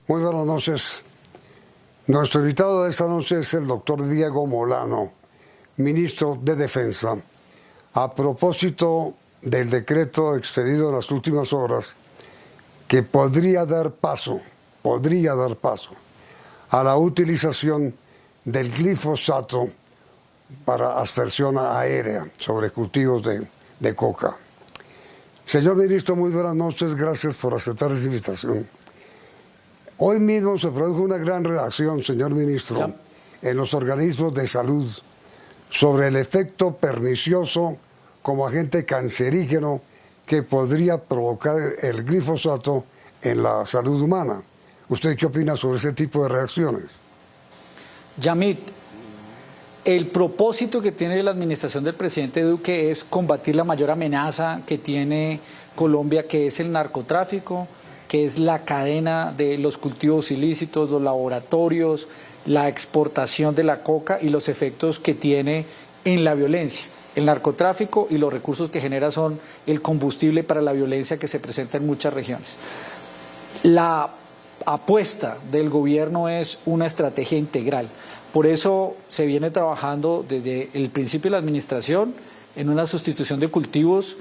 Muy buenas noches. Nuestro invitado de esta noche es el doctor Diego Molano, ministro de Defensa. A propósito del decreto expedido en las últimas horas, que podría dar paso a la utilización del glifosato para aspersión aérea sobre cultivos de coca. Señor ministro, muy buenas noches, gracias por aceptar esta invitación. Hoy mismo se produjo una gran reacción, señor ministro, en los organismos de salud sobre el efecto pernicioso como agente cancerígeno que podría provocar el glifosato en la salud humana. ¿Usted qué opina sobre ese tipo de reacciones? Yamit, el propósito que tiene la administración del presidente Duque es combatir la mayor amenaza que tiene Colombia, que es el narcotráfico, que es la cadena de los cultivos ilícitos, los laboratorios, la exportación de la coca y los efectos que tiene en la violencia. El narcotráfico y los recursos que genera son el combustible para la violencia que se presenta en muchas regiones. La apuesta del gobierno es una estrategia integral. Por eso se viene trabajando desde el principio de la administración en una sustitución de cultivos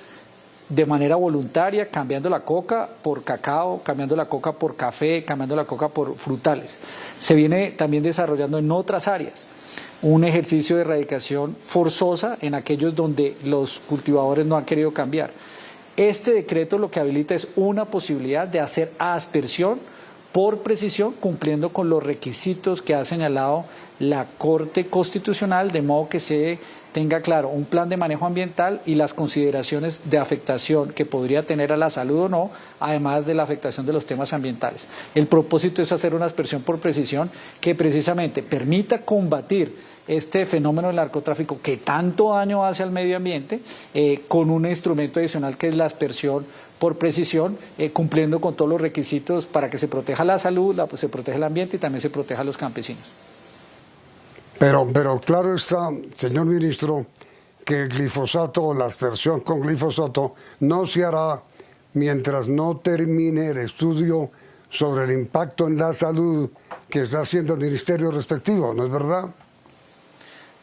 de manera voluntaria, cambiando la coca por cacao, cambiando la coca por café, cambiando la coca por frutales. Se viene también desarrollando en otras áreas un ejercicio de erradicación forzosa en aquellos donde los cultivadores no han querido cambiar. Este decreto lo que habilita es una posibilidad de hacer aspersión por precisión, cumpliendo con los requisitos que ha señalado la Corte Constitucional, de modo que se tenga claro un plan de manejo ambiental y las consideraciones de afectación que podría tener a la salud o no, además de la afectación de los temas ambientales. El propósito es hacer una aspersión por precisión que precisamente permita combatir este fenómeno del narcotráfico que tanto daño hace al medio ambiente, con un instrumento adicional que es la aspersión por precisión, cumpliendo con todos los requisitos para que se proteja la salud, se proteja el ambiente y también se proteja a los campesinos. Pero claro está, señor ministro, que el glifosato o la aspersión con glifosato no se hará mientras no termine el estudio sobre el impacto en la salud que está haciendo el ministerio respectivo, ¿no es verdad?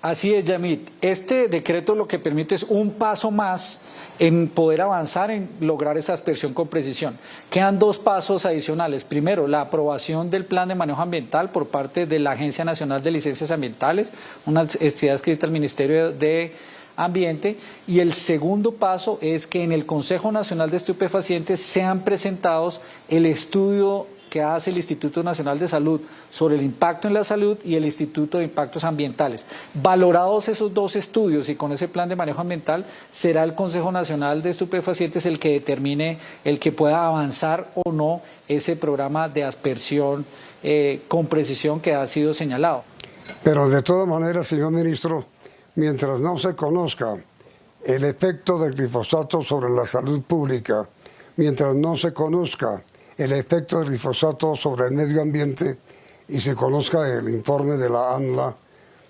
Así es, Yamit. Este decreto lo que permite es un paso más en poder avanzar en lograr esa aspersión con precisión. Quedan dos pasos adicionales. Primero, la aprobación del plan de manejo ambiental por parte de la Agencia Nacional de Licencias Ambientales, una entidad adscrita al Ministerio de Ambiente. Y el segundo paso es que en el Consejo Nacional de Estupefacientes sean presentados el estudio que hace el Instituto Nacional de Salud sobre el impacto en la salud y el Instituto de Impactos Ambientales. Valorados esos dos estudios y con ese plan de manejo ambiental, será el Consejo Nacional de Estupefacientes el que determine el que pueda avanzar o no ese programa de aspersión con precisión que ha sido señalado. Pero de todas maneras, señor ministro, mientras no se conozca el efecto del glifosato sobre la salud pública, mientras no se conozca el efecto del glifosato sobre el medio ambiente y se conozca el informe de la ANLA,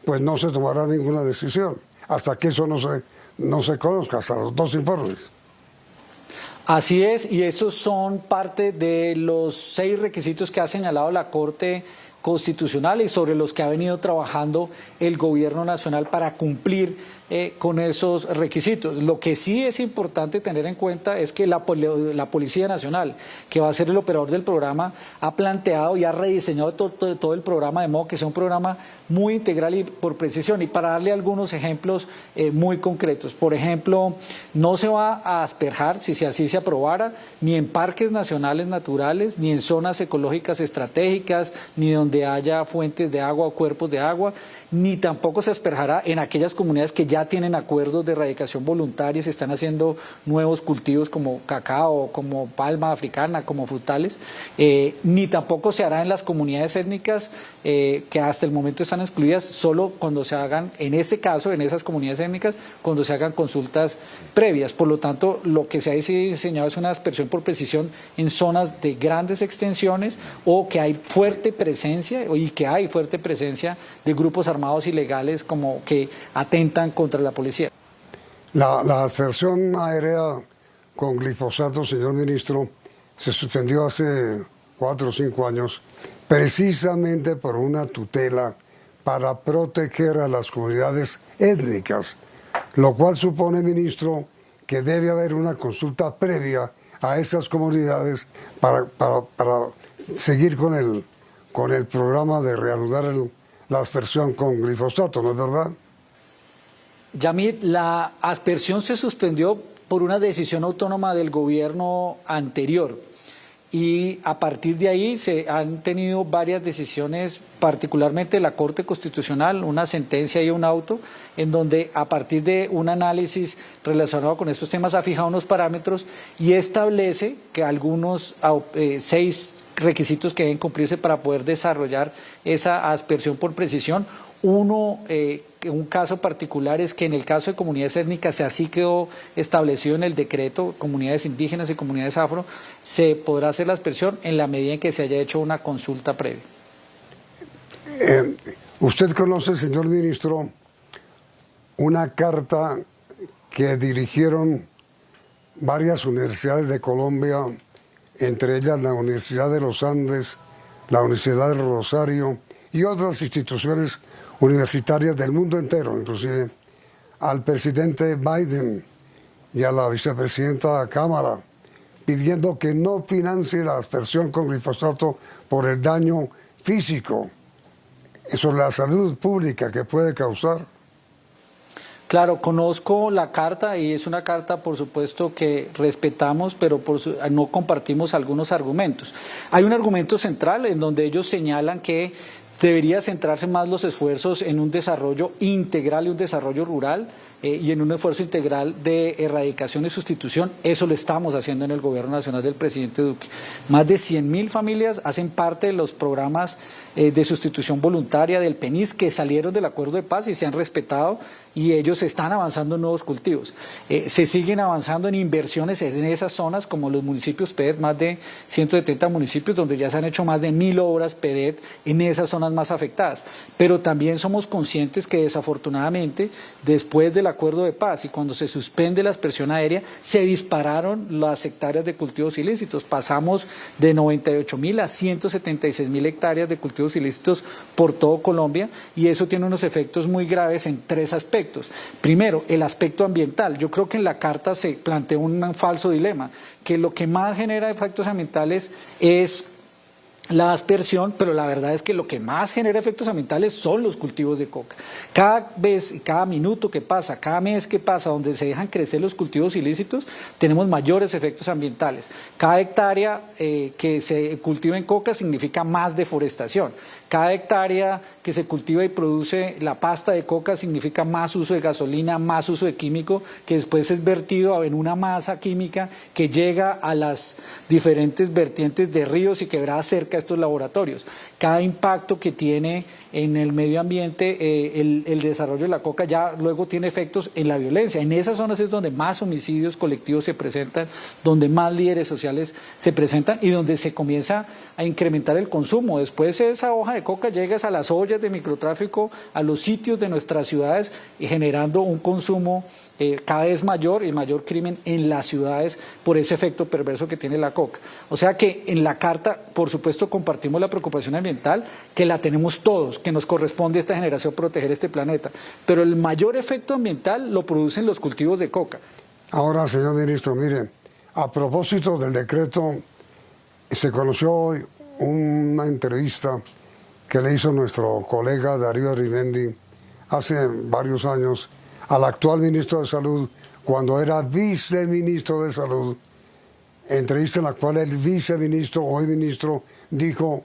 pues no se tomará ninguna decisión, hasta que eso no se conozca, hasta los dos informes. Así es, y esos son parte de los 6 requisitos que ha señalado la Corte Constitucional y sobre los que ha venido trabajando el Gobierno Nacional para cumplir con esos requisitos. Lo que sí es importante tener en cuenta es que la Policía Nacional, que va a ser el operador del programa, ha planteado y ha rediseñado todo el programa de modo que sea un programa muy integral y por precisión. Y para darle algunos ejemplos muy concretos, por ejemplo, no se va a asperjar, si así se aprobara, ni en parques nacionales naturales, ni en zonas ecológicas estratégicas, ni donde haya fuentes de agua o cuerpos de agua, ni tampoco se asperjará en aquellas comunidades que ya tienen acuerdos de erradicación voluntaria, se están haciendo nuevos cultivos como cacao, como palma africana, como frutales, ni tampoco se hará en las comunidades étnicas que hasta el momento están excluidas, solo cuando se hagan, en ese caso, en esas comunidades étnicas, cuando se hagan consultas previas. Por lo tanto, lo que se ha diseñado es una aspersión por precisión en zonas de grandes extensiones o que hay fuerte presencia de grupos armados ilegales como que atentan contra la policía. La aspersión aérea con glifosato, señor ministro, se suspendió hace 4 o 5 años, precisamente por una tutela para proteger a las comunidades étnicas, lo cual supone, ministro, que debe haber una consulta previa a esas comunidades para seguir con el programa de reanudar la aspersión con glifosato, ¿no es verdad? Yamit, la aspersión se suspendió por una decisión autónoma del gobierno anterior y a partir de ahí se han tenido varias decisiones, particularmente la Corte Constitucional, una sentencia y un auto, en donde a partir de un análisis relacionado con estos temas ha fijado unos parámetros y establece que algunos 6 requisitos que deben cumplirse para poder desarrollar esa aspersión por precisión. Uno, un caso particular es que en el caso de comunidades étnicas, así quedó establecido en el decreto, comunidades indígenas y comunidades afro, se podrá hacer la aspersión en la medida en que se haya hecho una consulta previa. Usted conoce, señor ministro, una carta que dirigieron varias universidades de Colombia, entre ellas la Universidad de los Andes, la Universidad del Rosario y otras instituciones universitarias del mundo entero, inclusive al presidente Biden y a la vicepresidenta Kamala, pidiendo que no financie la aspersión con glifosato por el daño físico sobre la salud pública que puede causar. Claro, conozco la carta y es una carta, por supuesto, que respetamos, pero no compartimos algunos argumentos. Hay un argumento central en donde ellos señalan que debería centrarse más los esfuerzos en un desarrollo integral y un desarrollo rural y en un esfuerzo integral de erradicación y sustitución. Eso lo estamos haciendo en el Gobierno Nacional del presidente Duque. Más de 100.000 familias hacen parte de los programas de sustitución voluntaria del PENIS que salieron del acuerdo de paz y se han respetado y ellos están avanzando en nuevos cultivos. Se siguen avanzando en inversiones en esas zonas como los municipios PEDET, más de 170 municipios donde ya se han hecho más de 1.000 obras PEDET en esas zonas más afectadas. Pero también somos conscientes que desafortunadamente después del acuerdo de paz y cuando se suspende la aspersión aérea se dispararon las hectáreas de cultivos ilícitos. Pasamos de 98.000 a 176.000 hectáreas de cultivos ilícitos por todo Colombia y eso tiene unos efectos muy graves en 3 aspectos. Primero, el aspecto ambiental. Yo creo que en la carta se plantea un falso dilema, que lo que más genera efectos ambientales es la aspersión, pero la verdad es que lo que más genera efectos ambientales son los cultivos de coca. Cada vez, cada minuto que pasa, cada mes que pasa donde se dejan crecer los cultivos ilícitos, tenemos mayores efectos ambientales. Cada hectárea que se cultiva en coca significa más deforestación. Cada hectárea que se cultiva y produce la pasta de coca significa más uso de gasolina, más uso de químico, que después es vertido en una masa química que llega a las diferentes vertientes de ríos y quebradas cerca de estos laboratorios. Cada impacto que tiene en el medio ambiente el desarrollo de la coca ya luego tiene efectos en la violencia. En esas zonas es donde más homicidios colectivos se presentan, donde más líderes sociales se presentan y donde se comienza a incrementar el consumo. Después esa hoja de coca llega a las ollas de microtráfico, a los sitios de nuestras ciudades y generando un consumo cada vez mayor y mayor crimen en las ciudades por ese efecto perverso que tiene la coca. O sea que en la carta, por supuesto, compartimos la preocupación ambiental, que la tenemos todos, que nos corresponde a esta generación proteger este planeta, pero el mayor efecto ambiental lo producen los cultivos de coca. Ahora, señor ministro, mire, a propósito del decreto, se conoció hoy una entrevista que le hizo nuestro colega Darío Arimendi hace varios años al actual ministro de Salud, cuando era viceministro de Salud, entrevista en la cual el viceministro, hoy ministro, dijo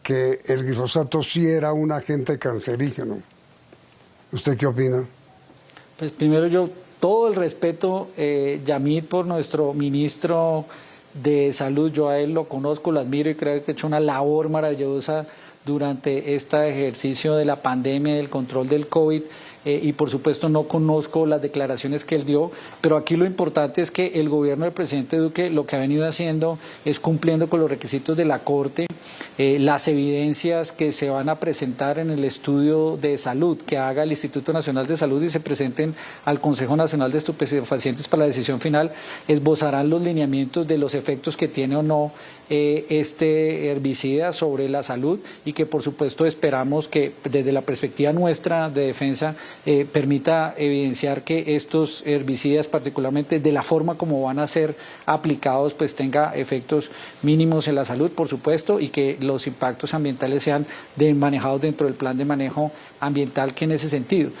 que el glifosato sí era un agente cancerígeno. ¿Usted qué opina? Pues primero yo, todo el respeto, Yamit, por nuestro ministro de Salud. Yo a él lo conozco, lo admiro y creo que ha hecho una labor maravillosa durante este ejercicio de la pandemia, del control del COVID. y por supuesto no conozco las declaraciones que él dio, pero aquí lo importante es que el gobierno del presidente Duque lo que ha venido haciendo es cumpliendo con los requisitos de la Corte, las evidencias que se van a presentar en el estudio de salud que haga el Instituto Nacional de Salud y se presenten al Consejo Nacional de Estupefacientes para la decisión final, esbozarán los lineamientos de los efectos que tiene o no este herbicida sobre la salud y que por supuesto esperamos que desde la perspectiva nuestra de defensa permita evidenciar que estos herbicidas, particularmente de la forma como van a ser aplicados, pues tenga efectos mínimos en la salud, por supuesto, y que los impactos ambientales sean manejados dentro del plan de manejo ambiental que en ese sentido.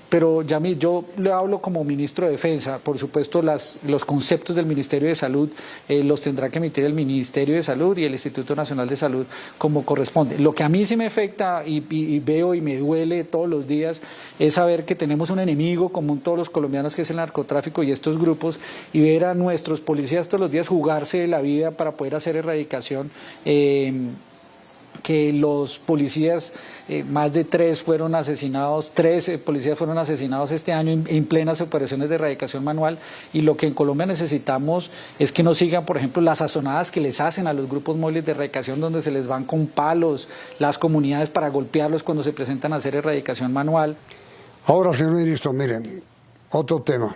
Pero Yamit, yo le hablo como ministro de Defensa, por supuesto los conceptos del Ministerio de Salud los tendrá que emitir el Ministerio de Salud y el Instituto Nacional de Salud como corresponde. Lo que a mí sí me afecta y veo y me duele todos los días es saber que tenemos un enemigo común todos los colombianos que es el narcotráfico y estos grupos y ver a nuestros policías todos los días jugarse la vida para poder hacer erradicación. Que los policías, más de 3 fueron asesinados, 3 policías fueron asesinados este año en plenas operaciones de erradicación manual y lo que en Colombia necesitamos es que no sigan, por ejemplo, las sazonadas que les hacen a los grupos móviles de erradicación donde se les van con palos las comunidades para golpearlos cuando se presentan a hacer erradicación manual. Ahora, señor ministro, miren, otro tema.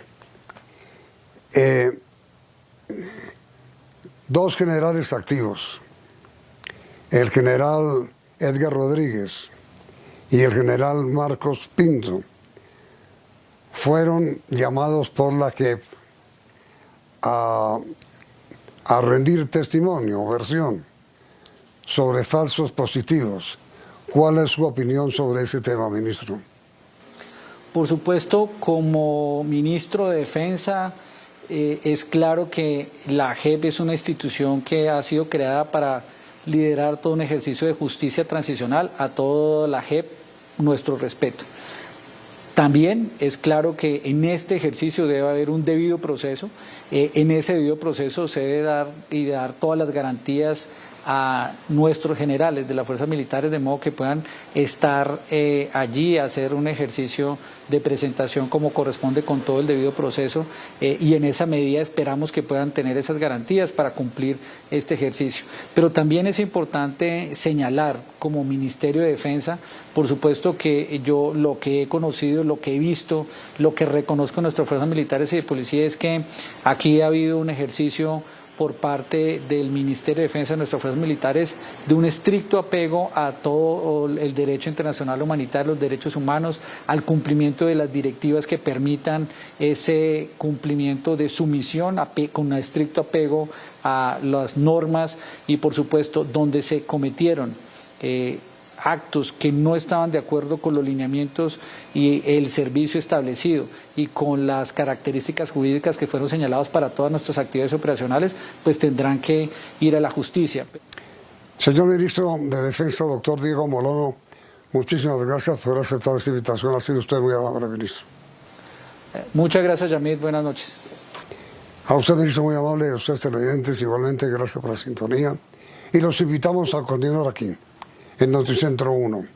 2 generales activos. El general Edgar Rodríguez y el general Marcos Pinto fueron llamados por la JEP a rendir testimonio o versión sobre falsos positivos. ¿Cuál es su opinión sobre ese tema, ministro? Por supuesto, como ministro de Defensa, es claro que la JEP es una institución que ha sido creada para liderar todo un ejercicio de justicia transicional. A toda la JEP, nuestro respeto. También es claro que en este ejercicio debe haber un debido proceso. En ese debido proceso se debe dar todas las garantías a nuestros generales de las fuerzas militares de modo que puedan estar allí a hacer un ejercicio de presentación como corresponde con todo el debido proceso y en esa medida esperamos que puedan tener esas garantías para cumplir este ejercicio. Pero también es importante señalar como Ministerio de Defensa, por supuesto que yo lo que he conocido, lo que he visto, lo que reconozco en nuestras fuerzas militares y de policía es que aquí ha habido un ejercicio por parte del Ministerio de Defensa de nuestras fuerzas militares de un estricto apego a todo el derecho internacional humanitario, los derechos humanos, al cumplimiento de las directivas que permitan ese cumplimiento de su misión con un estricto apego a las normas y por supuesto donde se cometieron actos que no estaban de acuerdo con los lineamientos y el servicio establecido y con las características jurídicas que fueron señaladas para todas nuestras actividades operacionales, pues tendrán que ir a la justicia. Señor ministro de Defensa, doctor Diego Molono, muchísimas gracias por haber aceptado esta invitación. Ha sido usted muy amable, ministro. Muchas gracias, Yamit. Buenas noches. A usted, ministro, muy amable. A ustedes, televidentes, igualmente, gracias por la sintonía. Y los invitamos a continuar aquí, en Noticentro 1,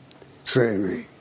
CNI.